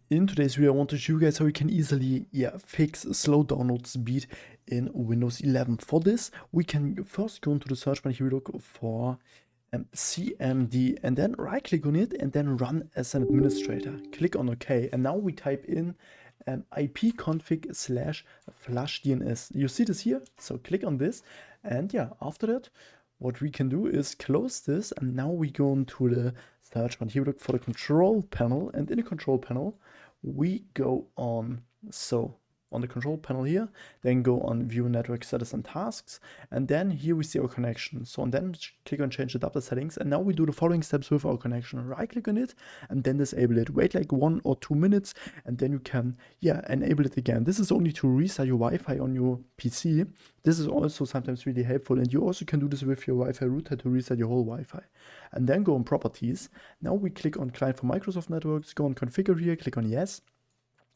In today's video, I want to show you guys how you can easily fix slow download speed in Windows 11. For this, we can first go into the search bar. Here we look for CMD and then right click on it and then run as an administrator. Click on OK, and now we type in ipconfig/flushdns. You see this here, so click on this, and yeah, after that what we can do is close this, and now we go into the search bar. Here we look for the control panel, and in the control panel we go on on the control panel here, then go on view network status and tasks, and then here we see our connection. So and then click on change adapter settings, and now we do the following steps with our connection. Right click on it and then disable it. Wait like 1 or 2 minutes, and then you can enable it again. This is only to restart your Wi-Fi on your PC. This is also sometimes really helpful, and you also can do this with your Wi-Fi router to reset your whole Wi-Fi. And then go on properties. Now we click on client for Microsoft networks, go on configure here, click on yes.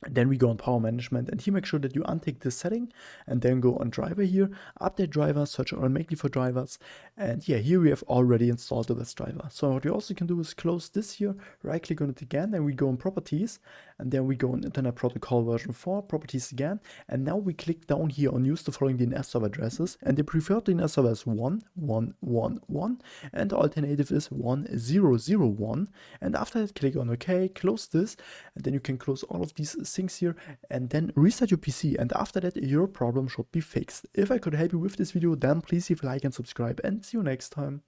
And then we go on power management, and here make sure that you untick this setting, and then go on driver here, update driver, search automatically for drivers, and yeah, here we have already installed the best driver. So what we also can do is close this here, right click on it again, then we go on properties, and then we go on Internet Protocol version 4, properties again, and now we click down here on use the following DNS server addresses, and the preferred DNS server is 1.1.1.1, and the alternative is 1.0.0.1, and after that click on OK, close this, and then you can close all of these things here and then reset your PC, and after that your problem should be fixed. If I could help you with this video, then please leave a like and subscribe, and see you next time.